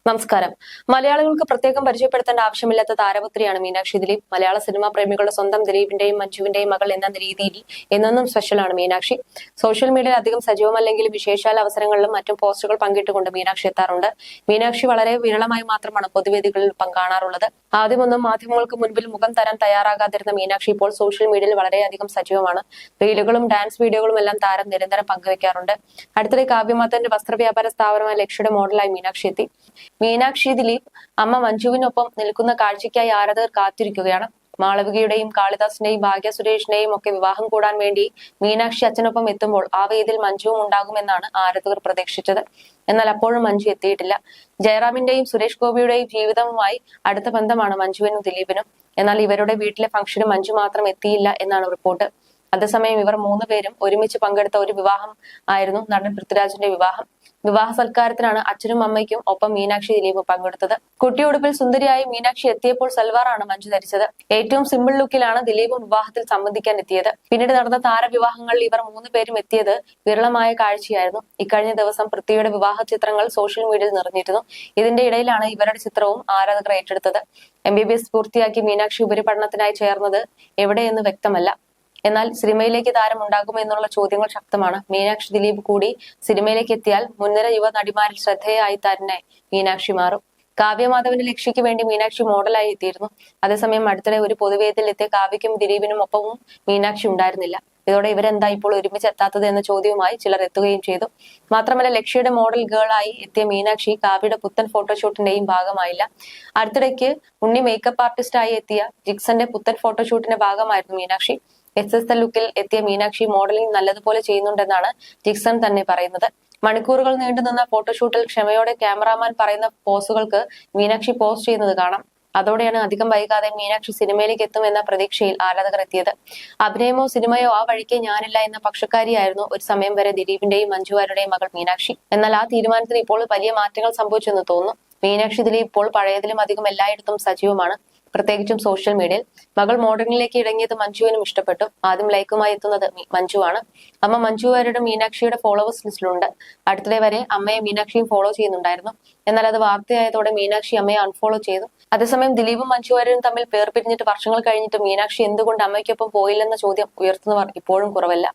നമസ്കാരം. മലയാളികൾക്ക് പ്രത്യേകം പരിചയപ്പെടുത്തേണ്ട ആവശ്യമില്ലാത്ത താരപുത്രിയാണ് മീനാക്ഷി ദിലീപ്. മലയാള സിനിമാ പ്രേമികളുടെ സ്വന്തം ദിലീപിന്റെയും മഞ്ജുവിന്റെയും മകൾ എന്ന രീതിയിൽ എന്നും സ്പെഷ്യലാണ് മീനാക്ഷി. സോഷ്യൽ മീഡിയയിൽ അധികം സജീവമല്ലെങ്കിലും വിശേഷാൽ അവസരങ്ങളിലും മറ്റും പോസ്റ്റുകൾ പങ്കിട്ടുകൊണ്ട് മീനാക്ഷി എത്താറുണ്ട്. മീനാക്ഷി വളരെ വിരളമായി മാത്രമാണ് പൊതുവേദികളിൽ കാണാറുള്ളത്. ആദ്യമൊന്നും മാധ്യമങ്ങൾക്ക് മുൻപിൽ മുഖം തരാൻ തയ്യാറാകാതിരുന്ന മീനാക്ഷി ഇപ്പോൾ സോഷ്യൽ മീഡിയയിൽ വളരെയധികം സജീവമാണ്. റീലുകളും ഡാൻസ് വീഡിയോകളും എല്ലാം താരം നിരന്തരം പങ്കുവയ്ക്കാറുണ്ട്. അടുത്തിടെ കാവ്യമാധവന്റെ വസ്ത്രവ്യാപാര സ്ഥാപനമായ ലക്ഷ്യയുടെ മോഡലായി മീനാക്ഷി എത്തി. മീനാക്ഷി ദിലീപ് അമ്മ മഞ്ജുവിനൊപ്പം നിൽക്കുന്ന കാഴ്ചയ്ക്കായി ആരാധകർ കാത്തിരിക്കുകയാണ്. മാളവികയുടെയും കാളിദാസിന്റെയും ഭാഗ്യ സുരേഷിന്റെയും ഒക്കെ വിവാഹം കൂടാൻ വേണ്ടി മീനാക്ഷി അച്ഛനൊപ്പം എത്തുമ്പോൾ ആ വേദിയിൽ മഞ്ജുവും ഉണ്ടാകുമെന്നാണ് ആരാധകർ പ്രതീക്ഷിച്ചത്. എന്നാൽ അപ്പോഴും മഞ്ജു എത്തിയിട്ടില്ല. ജയറാമിന്റെയും സുരേഷ് ഗോപിയുടെയും ജീവിതവുമായി അടുത്ത ബന്ധമാണ് മഞ്ജുവിനും ദിലീപിനും. എന്നാൽ ഇവരുടെ വീട്ടിലെ ഫംഗ്ഷന് മഞ്ജു മാത്രം എത്തിയില്ല എന്നാണ് റിപ്പോർട്ട്. അതേസമയം ഇവർ 3 പേരും ഒരുമിച്ച് പങ്കെടുത്ത ഒരു വിവാഹം ആയിരുന്നു നടൻ പൃഥ്വിരാജിന്റെ വിവാഹം. വിവാഹ സൽക്കാരത്തിനാണ് അച്ഛനും അമ്മയ്ക്കും ഒപ്പം മീനാക്ഷി ദിലീപ് പങ്കെടുത്തത്. കുട്ടിയുടുപ്പിൽ സുന്ദരിയായി മീനാക്ഷി എത്തിയപ്പോൾ സൽവാറാണ് മഞ്ജു ധരിച്ചത്. ഏറ്റവും സിമ്പിൾ ലുക്കിലാണ് ദിലീപും വിവാഹത്തിൽ സംബന്ധിക്കാൻ എത്തിയത്. പിന്നീട് നടന്ന താരവിവാഹങ്ങളിൽ ഇവർ 3 പേരും എത്തിയത് വിരളമായ കാഴ്ചയായിരുന്നു. ഇക്കഴിഞ്ഞ ദിവസം പൃഥ്വിയുടെ വിവാഹ ചിത്രങ്ങൾ സോഷ്യൽ മീഡിയയിൽ നിറഞ്ഞിരുന്നു. ഇതിന്റെ ഇടയിലാണ് ഇവരുടെ ചിത്രവും ആരാധകർ ഏറ്റെടുത്തത്. MBBS പൂർത്തിയാക്കി മീനാക്ഷി ഉപരിപഠനത്തിനായി ചേർന്നത് എവിടെയെന്ന് വ്യക്തമല്ല. എന്നാൽ സിനിമയിലേക്ക് താരം ഉണ്ടാകുമോ എന്നുള്ള ചോദ്യങ്ങൾ ശക്തമാണ്. മീനാക്ഷി ദിലീപ് കൂടി സിനിമയിലേക്ക് എത്തിയാൽ മുൻനിര യുവ നടിമാരിൽ ശ്രദ്ധേയായി തന്നെ മീനാക്ഷി മാറും. കാവ്യമാധവന്റെ ലക്ഷ്യയ്ക്ക് വേണ്ടി മീനാക്ഷി മോഡലായി എത്തിയിരുന്നു. അതേസമയം അടുത്തിടെ ഒരു പൊതുവേദിയിൽ എത്തിയ കാവ്യയ്ക്കും ദിലീപിനും ഒപ്പവും മീനാക്ഷി ഉണ്ടായിരുന്നില്ല. ഇതോടെ ഇവരെന്താ ഇപ്പോൾ ഒരുമിച്ച് എത്താത്തത് എന്ന ചോദ്യവുമായി ചിലർ എത്തുകയും ചെയ്തു. മാത്രമല്ല, ലക്ഷ്യയുടെ മോഡൽ ഗേളായി എത്തിയ മീനാക്ഷി കാവ്യയുടെ പുത്തൻ ഫോട്ടോഷൂട്ടിന്റെയും ഭാഗമായില്ല. അടുത്തിടയ്ക്ക് ഉണ്ണി മേക്കപ്പ് ആർട്ടിസ്റ്റായി എത്തിയ ജിക്സന്റെ പുത്തൻ ഫോട്ടോഷൂട്ടിന്റെ ഭാഗമായിരുന്നു മീനാക്ഷി. SSL ലുക്കിൽ എത്തിയ മീനാക്ഷി മോഡലിംഗ് നല്ലതുപോലെ ചെയ്യുന്നുണ്ടെന്നാണ് ജിക്സൺ തന്നെ പറയുന്നത്. മണിക്കൂറുകൾ നീണ്ടുനിന്ന ഫോട്ടോഷൂട്ടിൽ ക്ഷമയോടെ ക്യാമറാമാൻ പറയുന്ന പോസുകൾക്ക് മീനാക്ഷി പോസ് ചെയ്യുന്നത് കാണാം. അതോടെയാണ് അധികം വൈകാതെ മീനാക്ഷി സിനിമയിലേക്ക് എത്തുമെന്ന പ്രതീക്ഷയിൽ ആരാധകർ എത്തിയത്. അഭിനയമോ സിനിമയോ ആ വഴിക്ക് ഞാനില്ല എന്ന പക്ഷക്കാരിയായിരുന്നു ഒരു സമയം വരെ ദിലീപിന്റെയും മഞ്ജുവാരുടെയും മകൾ മീനാക്ഷി. എന്നാൽ ആ തീരുമാനത്തിൽ ഇപ്പോൾ വലിയ മാറ്റങ്ങൾ സംഭവിച്ചെന്ന് തോന്നുന്നു. മീനാക്ഷി ദിലീപ് ഇപ്പോൾ പഴയതിലും അധികം എല്ലായിടത്തും സജീവമാണ്, പ്രത്യേകിച്ചും സോഷ്യൽ മീഡിയയിൽ. മകൾ മോഡലിംഗിലേക്ക് ഇറങ്ങിയത് മഞ്ജുവിനും ഇഷ്ടപ്പെട്ടു. ആദ്യം ലൈക്കുമായി എത്തുന്നത് മഞ്ജുവാണ്. അമ്മ മഞ്ജുവാരുടെ മീനാക്ഷിയുടെ ഫോളോവേഴ്സ് ലിസ്റ്റിലുണ്ട്. അടുത്തിടെ വരെ അമ്മയെ മീനാക്ഷിയും ഫോളോ ചെയ്യുന്നുണ്ടായിരുന്നു. എന്നാൽ അത് വാർത്തയായതോടെ മീനാക്ഷി അമ്മയെ അൺഫോളോ ചെയ്തു. അതേസമയം ദിലീപും മഞ്ജുവാരും തമ്മിൽ വേർപിരിഞ്ഞിട്ട് വർഷങ്ങൾ കഴിഞ്ഞിട്ട് മീനാക്ഷി എന്തുകൊണ്ട് അമ്മയ്ക്കൊപ്പം പോയില്ലെന്ന ചോദ്യം ഉയർത്തുന്നവർ ഇപ്പോഴും കുറവല്ല.